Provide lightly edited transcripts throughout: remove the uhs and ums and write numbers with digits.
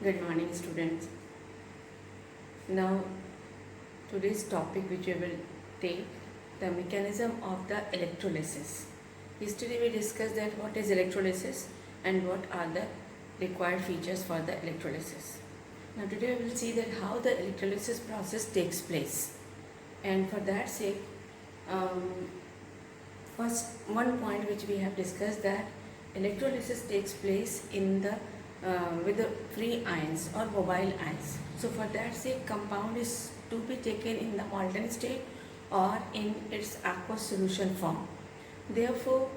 Good morning, students. Now, today's topic which we will take, the mechanism of the electrolysis. Yesterday we discussed that what is electrolysis and what are the required features for the electrolysis. Now today we will see that how the electrolysis process takes place. And for that sake, first one point which we have discussed, that electrolysis takes place in the with the free ions or mobile ions. So for that sake, compound is to be taken in the molten state or in its aqueous solution form. Therefore,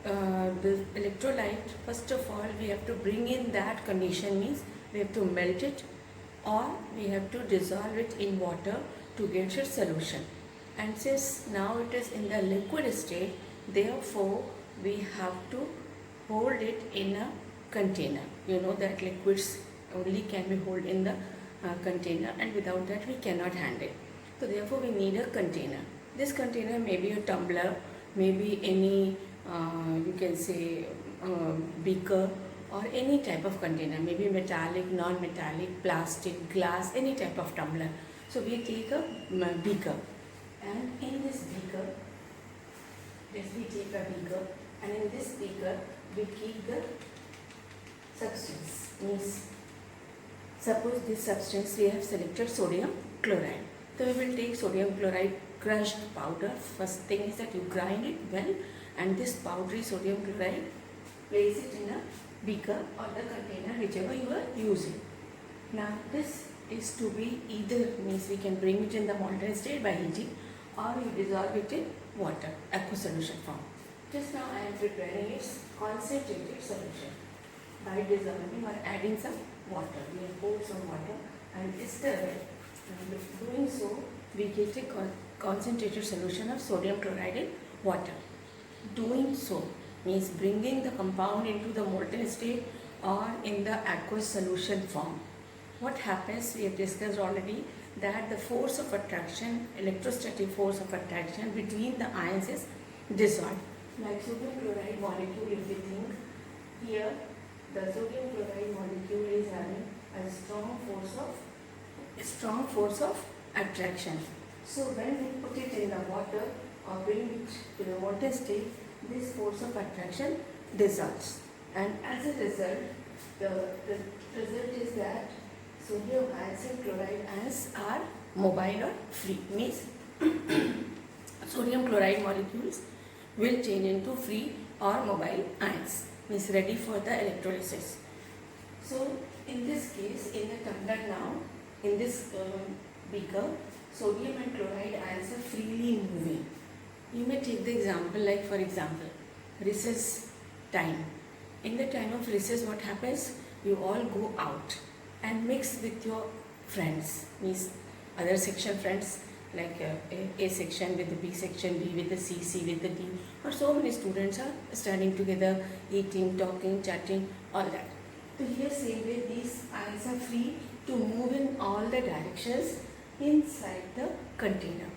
the electrolyte, first of all, we have to bring in that condition, means we have to melt it or we have to dissolve it in water to get its solution. And since now it is in the liquid state, therefore we have to hold it in a container. You know that liquids only can be held in the container, and without that we cannot handle. So therefore we need a container. This container may be a tumbler, maybe any you can say beaker or any type of container, maybe metallic, non-metallic, plastic, glass, any type of tumbler. So we take a beaker, and in this beaker, we take a beaker, and in this beaker we keep the substance. Means suppose this substance we have selected sodium chloride. So we will take sodium chloride crushed powder. First thing is that you grind it well, and this powdery sodium chloride, place it in a beaker or the container whichever you are using. Now this is to be either, means we can bring it in the molten state by heating, or you dissolve it in water, aqueous solution form. Just now I am preparing its concentrated solution by dissolving or adding some water. We have poured some water and stir it. And doing so, we get a concentrated solution of sodium chloride in water. Doing so means bringing the compound into the molten state or in the aqueous solution form. What happens, we have discussed already, that the force of attraction, electrostatic force of attraction between the ions is dissolved. Like sodium chloride molecule, if we think here, the sodium chloride molecule is having a strong force of attraction. So when we put it in the water or bring it to the molten state, this force of attraction dissolves, and as a result, the result is that sodium ions and chloride ions are mobile or free. Means sodium chloride molecules will change into free or mobile ions, means ready for the electrolysis. So in this case, in the tumbler now, in this beaker, sodium and chloride ions are freely moving. You may take the example, like for example, recess time. In the time of recess, what happens? You all go out and mix with your friends, means other section friends, like A section with the B section, B with the C with the D, or so many students are standing together, eating, talking, chatting, all that. So here same way, these ions are free to move in all the directions inside the container.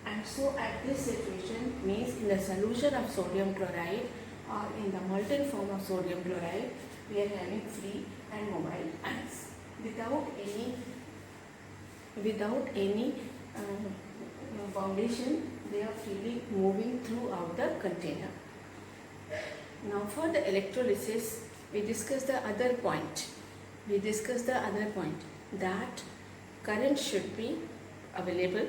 And so at this situation, means in the solution of sodium chloride or in the molten form of sodium chloride, we are having free and mobile ions without any foundation. They are freely moving throughout the container. Now for the electrolysis, we discussed the other point. That current should be available,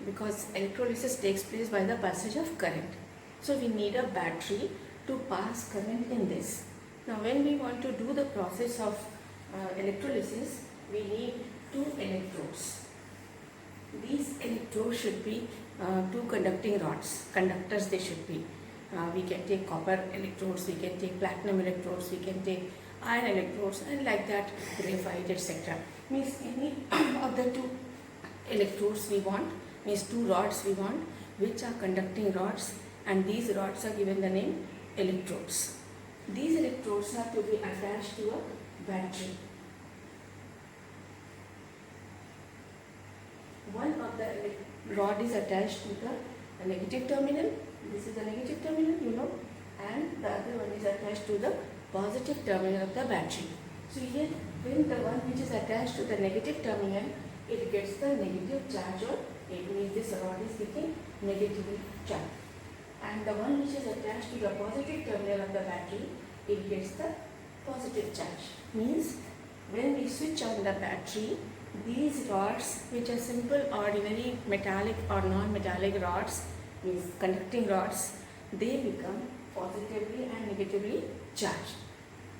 because electrolysis takes place by the passage of current. So we need a battery to pass current in this. Now when we want to do the process of electrolysis, we need two electrodes. These electrodes should be two conducting rods, conductors they should be. We can take copper electrodes, we can take platinum electrodes, we can take iron electrodes, and like that graphite, etc. Means any of the two electrodes we want, means two rods we want, which are conducting rods, and these rods are given the name electrodes. These electrodes are to be attached to a battery. One of the rod is attached to the negative terminal. This is the negative terminal, and the other one is attached to the positive terminal of the battery. So here, when the one which is attached to the negative terminal, it gets the negative charge, or it means this rod is getting negatively charged. And the one which is attached to the positive terminal of the battery, it gets the positive charge. Means when we switch on the battery, these rods, which are simple ordinary metallic or non-metallic rods, means conducting rods, they become positively and negatively charged.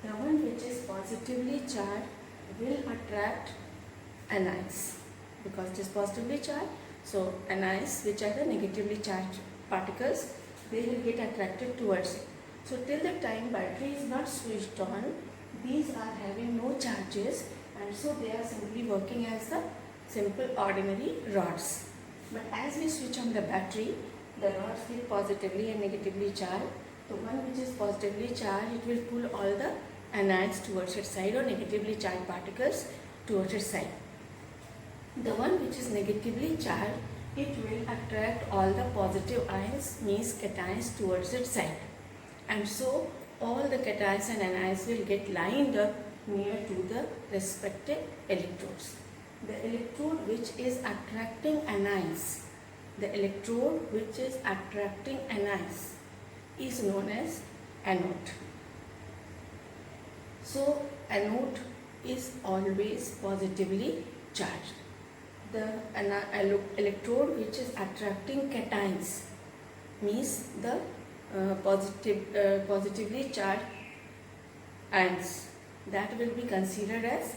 The one which is positively charged will attract anions, because it is positively charged. So anions, which are the negatively charged particles, they will get attracted towards it. So till the time battery is not switched on, these are having no charges, and so they are simply working as the simple ordinary rods. But as we switch on the battery, the rods get positively and negatively charged. The one which is positively charged, it will pull all the anions towards its side, or negatively charged particles towards its side. The one which is negatively charged, it will attract all the positive ions, means cations, towards its side. And so all the cations and anions will get lined up near to the respective electrodes. The electrode which is attracting anions, is known as anode. So anode is always positively charged. The electrode which is attracting cations, means the positively charged ions, that will be considered as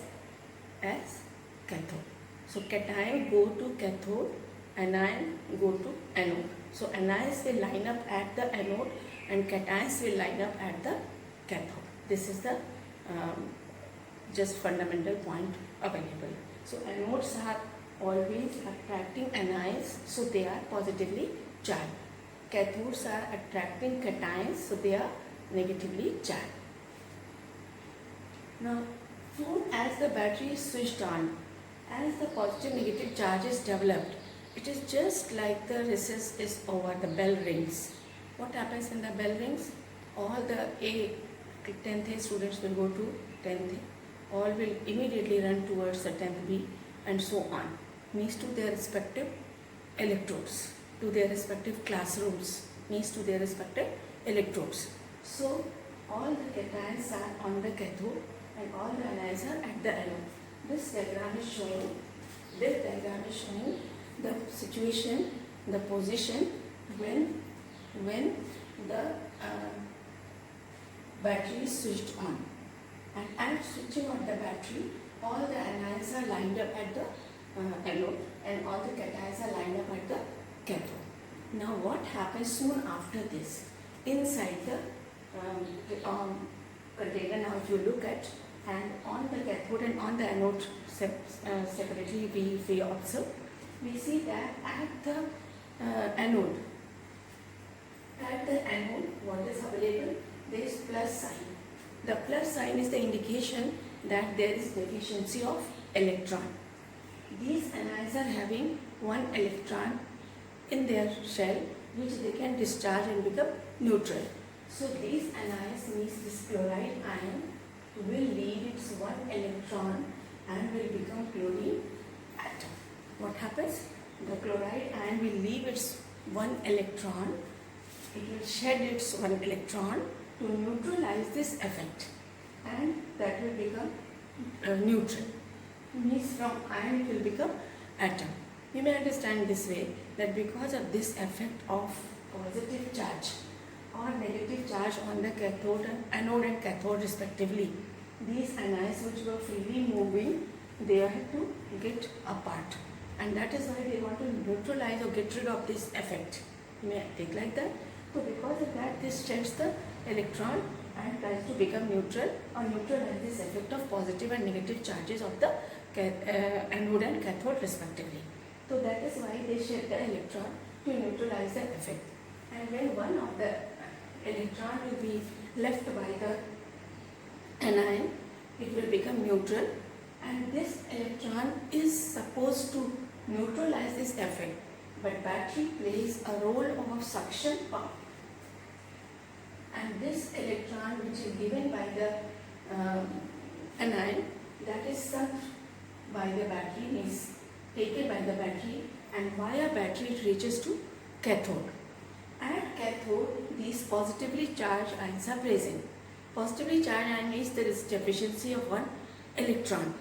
cathode. So cation go to cathode, anion go to anode. So anions will line up at the anode and cations will line up at the cathode. This is the just fundamental point available. So anodes are always attracting anions, so they are positively charged. Cathodes are attracting cations, so they are negatively charged. Now, soon as the battery is switched on, as the positive negative charge is developed, it is just like the recess is over, the bell rings. What happens when the bell rings? All the 10th A students will go to 10th A. All will immediately run towards the 10th B, and so on. Means to their respective electrodes, to their respective classrooms, means to their respective electrodes. So all the cations are on the cathode and all the anions are at the anode. This diagram is showing the situation, the position when the battery is switched on. And at switching on the battery, all the anions are lined up at the anode and all the cations are lined up at the cathode. Now what happens soon after this? Inside the container, now if you look at, and on the cathode and on the anode separately we observe, we see that at the anode, what is available? There is plus sign. The plus sign is the indication that there is deficiency of electron. These anions are having one electron in their shell, which they can discharge and become neutral. So these anions, means this chloride ion, will leave its one electron and will become chlorine atom. What happens? The chloride ion will leave its one electron, it will shed its one electron to neutralize this effect, and that will become neutral. Means from ion it will become atom. You may understand this way, that because of this effect of positive charge or negative charge on the cathode and anode and cathode respectively, these anions which were freely moving, they have to get apart, and that is why they want to neutralize or get rid of this effect. You may take like that. So because of that, this sheds the electron and tries to become neutral or neutralize this effect of positive and negative charges of the anode and cathode respectively. So that is why they shed the electron to neutralize the effect. And when one of the electron will be left by the anion, it will become neutral, and this electron is supposed to neutralize this effect, but battery plays a role of suction pump, and this electron which is given by the anion that is sucked by the battery, means taken by the battery, and via battery it reaches to cathode. At cathode, these positively charged ions are present. Positively charged ion means there is deficiency of one electron,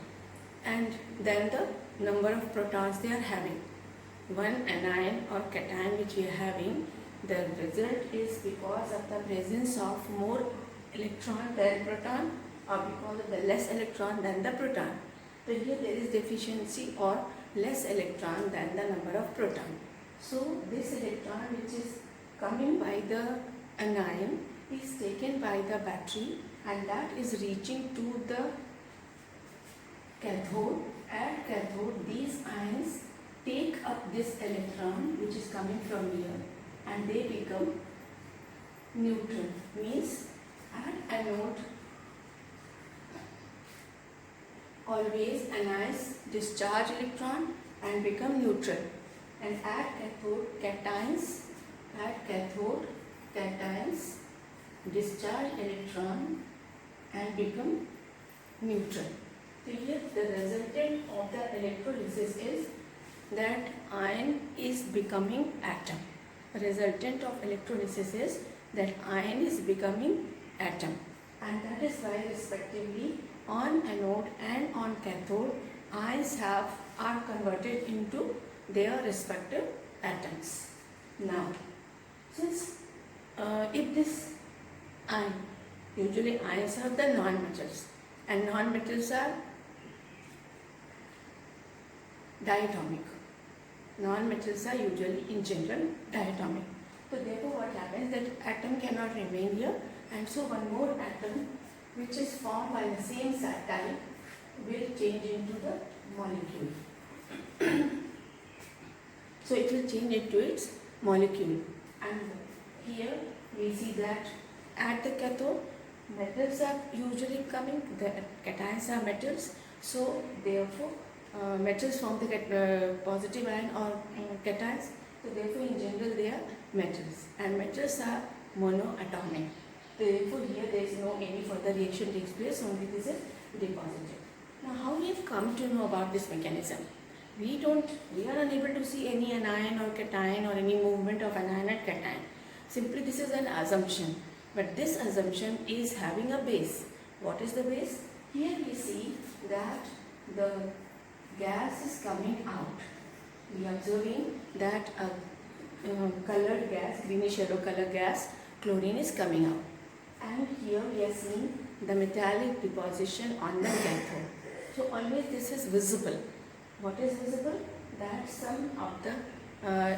and then the number of protons they are having. One anion or cation which we are having, the result is because of the presence of more electron than proton, or because of the less electron than the proton. So here there is deficiency or less electron than the number of proton. So this electron which is coming by the anion is taken by the battery, and that is reaching to the cathode. At cathode, these ions take up this electron which is coming from here, and they become neutral. Means at anode, always anions discharge electron and become neutral, and at cathode, cations discharge electron and become neutral. So here the resultant of the electrolysis is that ion is becoming atom. Resultant of electrolysis is that ion is becoming atom, and that is why respectively on anode and on cathode ions are converted into their respective atoms. Now, since if this ion, usually ions are the non-metals, and non-metals are diatomic. Non-metals are usually in general diatomic. So therefore what happens, that atom cannot remain here, and so one more atom which is formed by the same type will change into the molecule. So it will change into its molecule, and here we see that at the cathode metals are usually coming, the cations are metals, so therefore metals form the positive ion or cations, so therefore in general they are metals, and metals are monoatomic. Therefore here there is no any further reaction takes place, only this is deposited. Now how we have come to know about this mechanism? We are unable to see any anion or cation or any movement of anion and cation. Simply this is an assumption, but this assumption is having a base. What is the base? Here we see that the gas is coming out. We are observing that a colored gas, greenish yellow color gas, chlorine is coming out. And here we are seeing the metallic deposition on the cathode. So always this is visible. What is visible? That some of the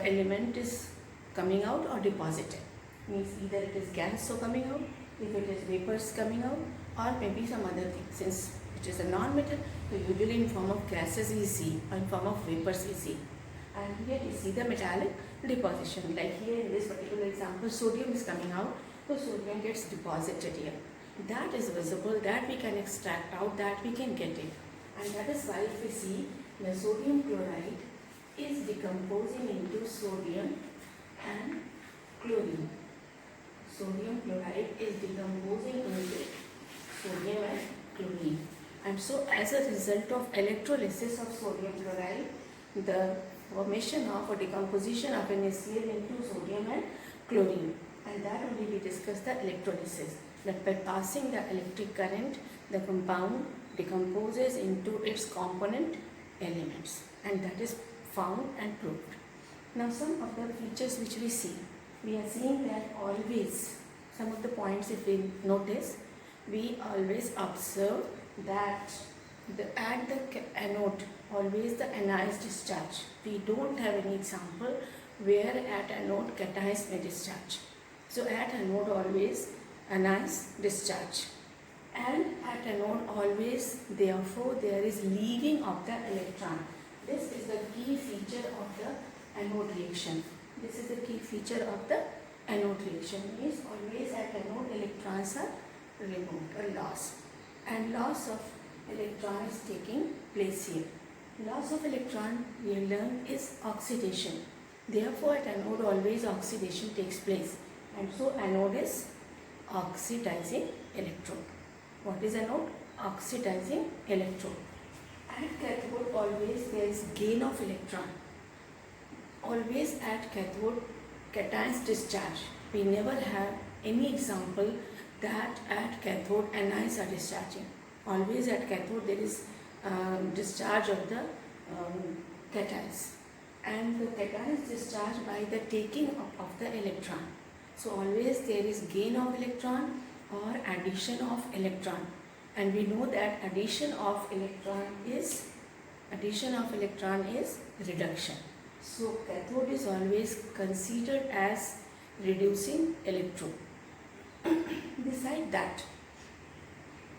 element is coming out or deposited. Means either it is gas so coming out, if it is vapors coming out, or maybe some other thing. Since it is a non-metal, so usually in form of gases we see, or in form of vapors we see. And here we see the metallic deposition. Like here in this particular example, sodium is coming out, so sodium gets deposited here. That is visible, that we can extract out, that we can get it. And that is why if we see the sodium chloride is decomposing into sodium and chlorine. Sodium chloride is decomposing into sodium and chlorine. And so as a result of electrolysis of sodium chloride, the formation of or decomposition of NaCl into sodium and chlorine. And that only we discussed the electrolysis. That by passing the electric current, the compound decomposes into its component elements, and that is found and proved. Now some of the features which we see, we are seeing that always, some of the points if we notice, we always observe that at the anode, always the anions discharge. We don't have any example where at anode cations may discharge. So at anode always anions discharge. And at anode always, therefore, there is leaving of the electron. This is the key feature of the anode reaction. This is the key feature of the anode reaction. Means always at anode electrons are removed or lost. And loss of electron is taking place here. Loss of electron, we learn, is oxidation. Therefore, at anode always oxidation takes place. And so anode is oxidizing electrode. What is anode? oxidizing electrode. At cathode always there is gain of electron. Always at cathode cations discharge. We never have any example that at cathode anions are discharging. Always at cathode there is discharge of the cations, and the cation is discharged by the taking up of the electron. So always there is gain of electron or addition of electron, and we know that addition of electron is reduction. So cathode is always considered as reducing electrode. Besides that,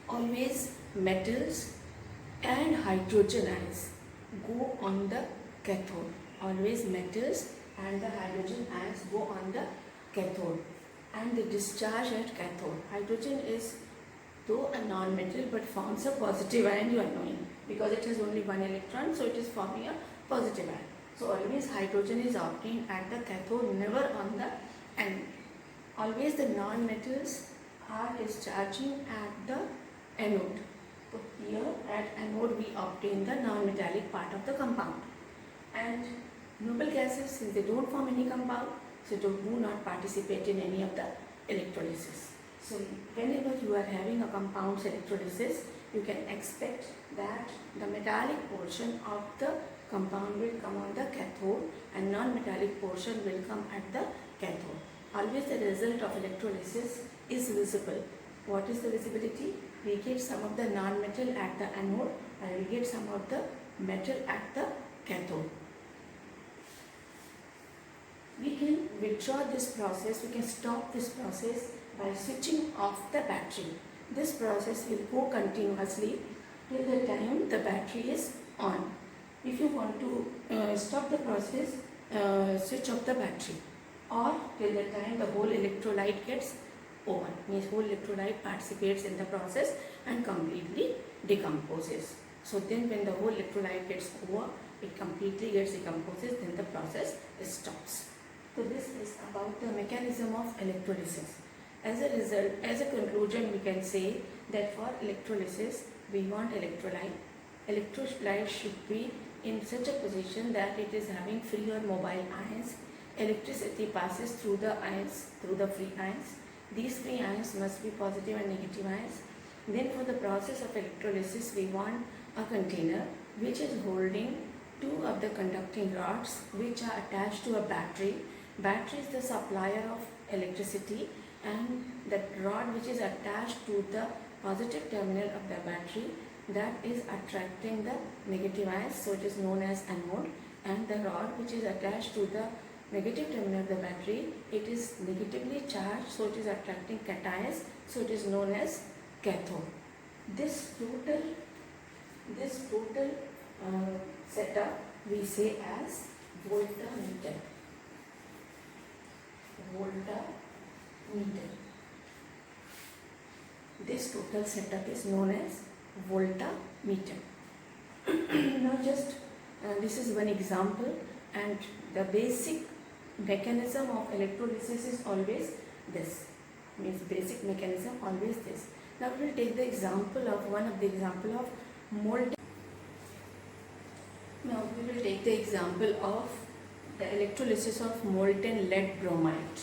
always metals and hydrogen ions go on the cathode. Always metals and the hydrogen ions go on the cathode, and the discharge at cathode. Hydrogen is though a non-metal but forms a positive ion, you are knowing, because it has only one electron, so it is forming a positive ion. So always hydrogen is obtained at the cathode, never on the anode. Always the non-metals are discharging at the anode. So here at anode we obtain the non-metallic part of the compound. And noble gases, since they don't form any compound, so they do not participate in any of the electrolysis. So whenever you are having a compound's electrolysis, you can expect that the metallic portion of the compound will come on the cathode and non-metallic portion will come at the cathode. Always the result of electrolysis is visible. What is the visibility? We get some of the non-metal at the anode and we get some of the metal at the cathode. We can withdraw this process, we can stop this process by switching off the battery. This process will go continuously till the time the battery is on. If you want to stop the process, switch off the battery, or till the time the whole electrolyte gets over, means whole electrolyte participates in the process and completely decomposes. So then when the whole electrolyte gets over, it completely gets decomposes, then the process stops. So this is about the mechanism of electrolysis. As a result, as a conclusion, we can say that for electrolysis, we want electrolyte. Electrolyte should be in such a position that it is having free or mobile ions. Electricity passes through the ions, through the free ions. These free ions must be positive and negative ions. Then for the process of electrolysis, we want a container which is holding two of the conducting rods which are attached to a battery. Battery is the supplier of electricity, and that rod which is attached to the positive terminal of the battery, that is attracting the negative ions, so it is known as anode, and the rod which is attached to the negative terminal of the battery, it is negatively charged, so it is attracting cations, so it is known as cathode. This total setup we say as voltmeter. This total setup is known as voltmeter. Now just this is one example, and the basic mechanism of electrolysis is always this, means basic mechanism always this. Now we will take the example of one of the example of molten. Now we will take the example of the electrolysis of molten lead bromide.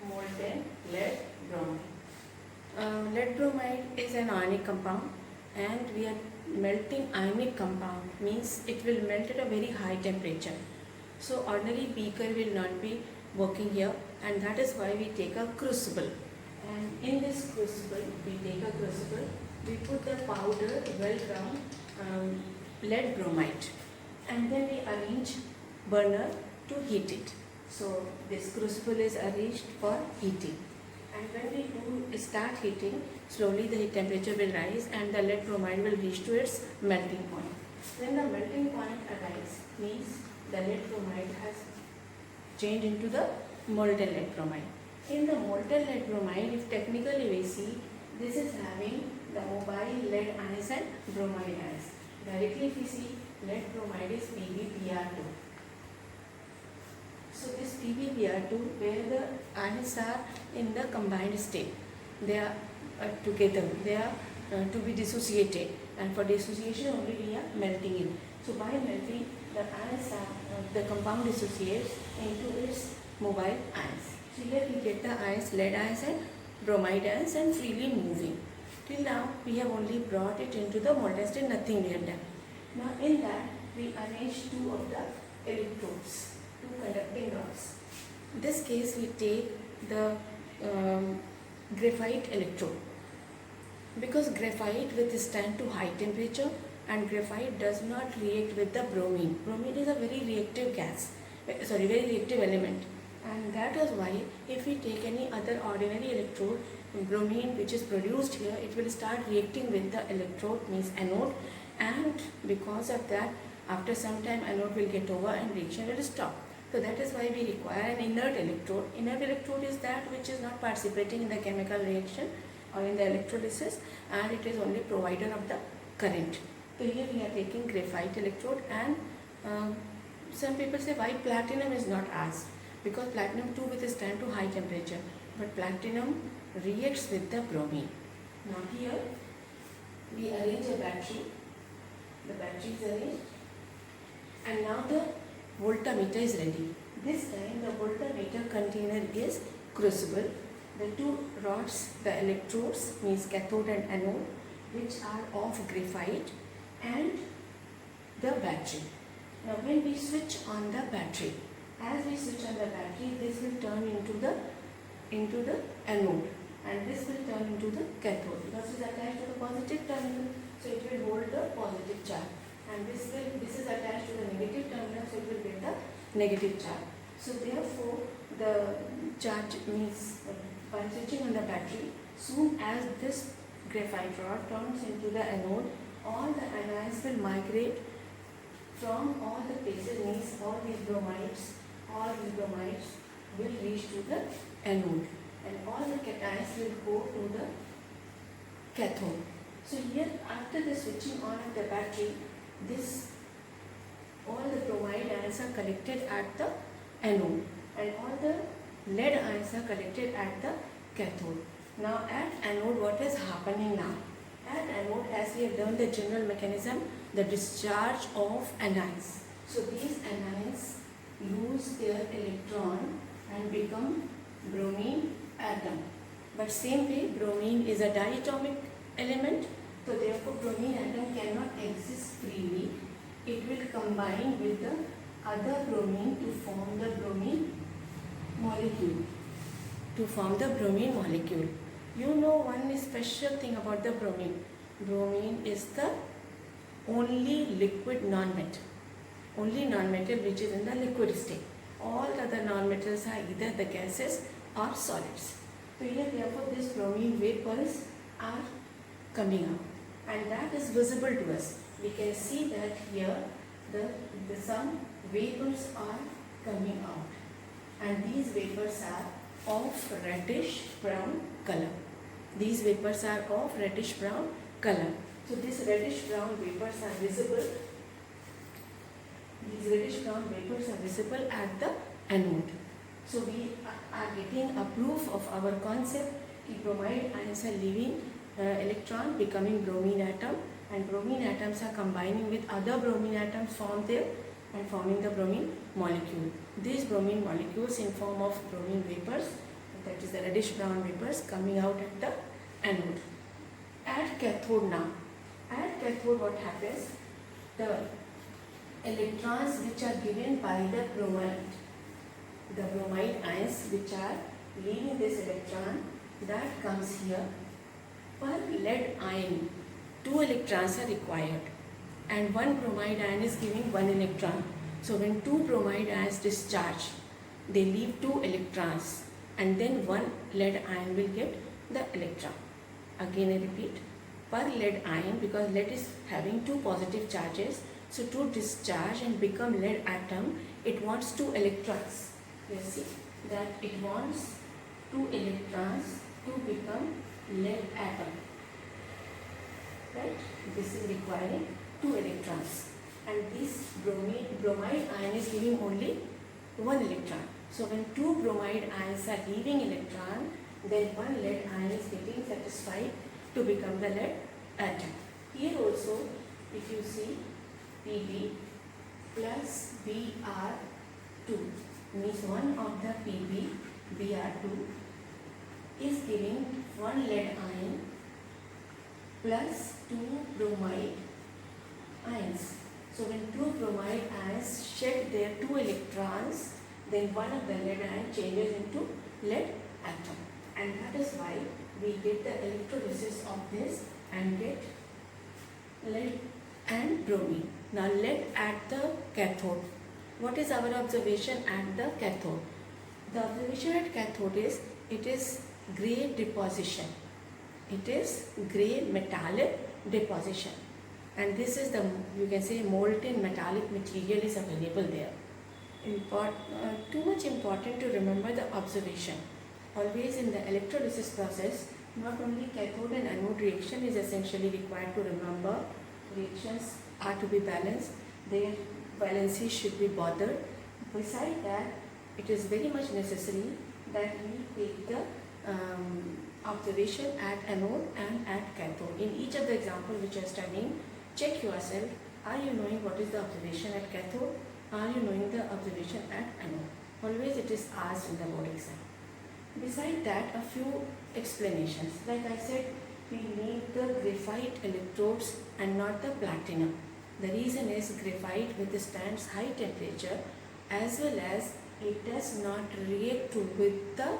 Molten lead bromide. Lead bromide is an ionic compound, and we are melting ionic compound, means it will melt at a very high temperature. So ordinary beaker will not be working here, and that is why we take a crucible. And in this crucible, we put the powder well ground lead bromide, and then we arrange burner to heat it. So this crucible is arranged for heating, and when we start heating, slowly the temperature will rise and the lead bromide will reach to its melting point. When the melting point arrives, means the lead bromide has changed into the molten lead bromide. In the molten lead bromide, if technically we see, this is having the mobile lead ions and bromide ions. Directly if we see, lead bromide is PbBr2. So this PbBr2, where the ions are in the combined state, they are together, they are to be dissociated, and for dissociation only we are melting it. So by melting, the compound dissociates into its mobile ions. So here we get the ions, lead ions and bromide ions, and freely moving. Till now we have only brought it into the molten state, nothing we have done. Now in that we arrange two of the electrodes, two conducting rods. In this case we take the graphite electrode, because graphite withstands to high temperature and graphite does not react with the bromine. Bromine is a very reactive very reactive element, and that is why if we take any other ordinary electrode, bromine which is produced here, it will start reacting with the electrode, means anode, and because of that after some time anode will get over and reaction will stop. So that is why we require an inert electrode. Inert electrode is that which is not participating in the chemical reaction or in the electrolysis, and it is only provider of the current. So here we are taking graphite electrode, and some people say why platinum is not asked, because platinum too withstands to high temperature, but platinum reacts with the bromine. Now here we arrange a battery. The battery is arranged, and now the voltmeter is ready. This time the voltmeter container is crucible. The two rods, the electrodes, means cathode and anode, which are of graphite, and the battery. Now when we switch on the battery, as we switch on the battery, this will turn into the anode, and this will turn into the cathode, because it is attached to the positive terminal, so it will hold the positive charge, and this is attached to the negative terminal, so it will get the negative charge. So therefore the charge means by switching on the battery, soon as this graphite rod turns into the anode, all the anions will migrate from all the places, means all these bromides will reach to the anode, and all the cations will go to the cathode. So here after the switching on of the battery, all the bromide ions are collected at the anode, and all the lead ions are collected at the cathode. Now at anode, what is happening now? At anode, as we have learned the general mechanism, the discharge of anions. So these anions lose their electron and become bromine atom. But same way, bromine is a diatomic element, so therefore bromine atom cannot exist freely. It will combine with the other bromine to form the bromine molecule. You know one special thing about the bromine. Bromine is the only liquid non-metal. Only non-metal which is in the liquid state. All the other non-metals are either the gases or solids. So here therefore these bromine vapors are coming out, and that is visible to us. We can see that here some vapors are coming out, and these vapors are of reddish brown color. These vapors are of reddish brown color. So these reddish brown vapors are visible. These reddish brown vapors are visible at the anode. So we are getting a proof of our concept that bromide ions are leaving electron, becoming bromine atom, and bromine atoms are combining with other bromine atoms formed there and forming the bromine molecule. These bromine molecules in form of bromine vapors, that is the reddish brown vapors, coming out at the anode. At cathode now. At cathode what happens? The electrons which are given by the bromide ions which are leaving this electron, that comes here. Per lead ion, 2 electrons are required, and one bromide ion is giving 1 electron. So when 2 bromide ions discharge, they leave 2 electrons, and then 1 lead ion will get the electron. Again I repeat, per lead ion, because lead is having 2 positive charges, so to discharge and become lead atom, it wants 2 electrons. You see that it wants 2 electrons to become lead atom. Right? This is requiring 2 electrons, and this bromide ion is giving only 1 electron. So when 2 bromide ions are leaving electron, then 1 lead ion is getting satisfied to become the lead atom. Here also, if you see Pb plus Br2 means one of the Pb, Br2 is giving one lead ion plus two bromide ions. So when two bromide ions shed their two electrons, then one of the lead ion changes into lead atom, and that is why we get the electrolysis of this and get lead and bromine. Now lead at the cathode. What is our observation at the cathode? The observation at cathode is it is gray deposition. It is gray metallic deposition, and this is the, you can say, molten metallic material is available there. Too much important to remember the observation. Always in the electrolysis process, not only cathode and anode reaction is essentially required to remember. Reactions are to be balanced, their valency should be bothered. Besides that, it is very much necessary that we take the observation at anode and at cathode. In each of the example which you are studying, check yourself, are you knowing what is the observation at cathode? Are you knowing the observation at anode? Always it is asked in the board exam. Besides that, a few explanations. Like I said, we need the graphite electrodes and not the platinum. The reason is graphite withstands high temperature, as well as it does not react with the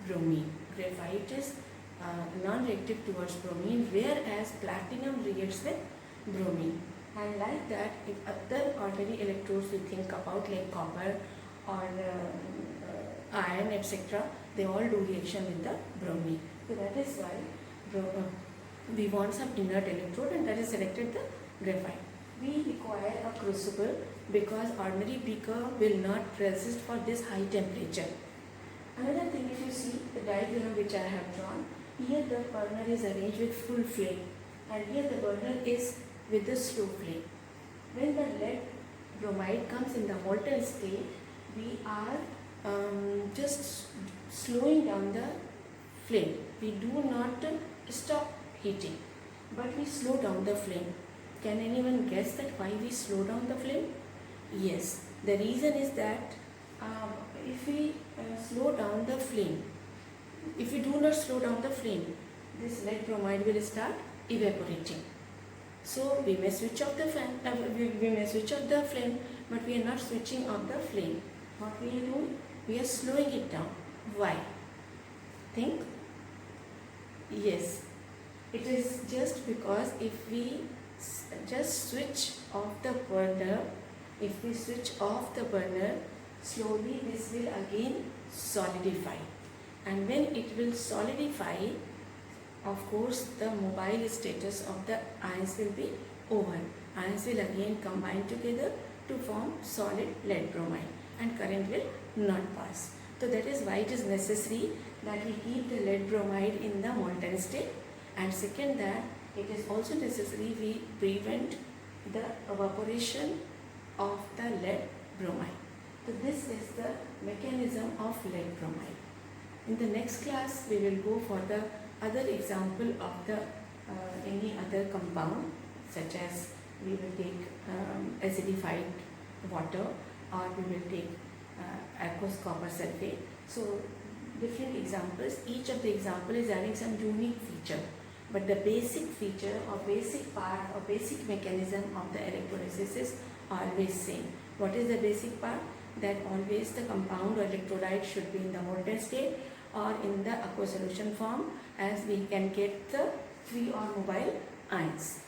bromine. Graphite is non-reactive towards bromine, whereas platinum reacts with bromine. And like that, if other ordinary electrodes we think about, like copper or iron, etc., they all do reaction with the bromine. So that is why we want some inert electrode, and that is selected the graphite. We require a crucible because ordinary beaker will not resist for this high temperature. Another thing, if you see the diagram which I have drawn, here the burner is arranged with full flame, and here the burner is with the slow flame. When the lead bromide comes in the molten state, we are just slowing down the flame. We do not stop heating, but we slow down the flame. Can anyone guess that why we slow down the flame? Yes, the reason is that if we slow down the flame, if we do not slow down the flame, this lead bromide will start evaporating. So we may switch off the fan, we may switch off the flame, but we are not switching off the flame. What we are doing? We are slowing it down. Why? Think. Yes, it is just because if we just switch off the burner, slowly this will again solidify, and when it will solidify, of course the mobile status of the ions will be over. Ions will again combine together to form solid lead bromide, and current will not pass. So that is why it is necessary that we keep the lead bromide in the molten state, and second, that it is also necessary we prevent the evaporation of the lead bromide. So this is the mechanism of lead bromide. In the next class, we will go for the other example of the any other compound, such as we will take acidified water, or we will take aqueous copper sulfate. So different examples, each of the example is having some unique feature, but the basic feature or basic part or basic mechanism of the electrolysis is always same. What is the basic part? That always the compound or electrolyte should be in the molten state or in the aqueous solution form, as we can get the free or mobile ions.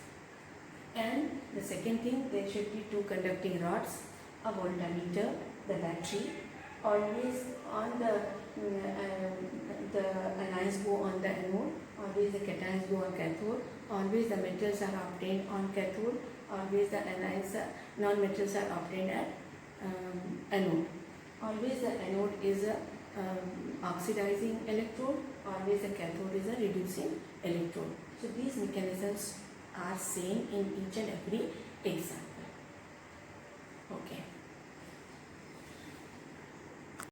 And the second thing, there should be two conducting rods, a voltmeter, the battery. Always on the anions go on the anode, always the cations go on cathode, always the metals are obtained on cathode, always the anions, non-metals are obtained at anode. Always the anode is a oxidizing electrode, always the cathode is a reducing electrode. So these mechanisms are same in each and every example. Okay.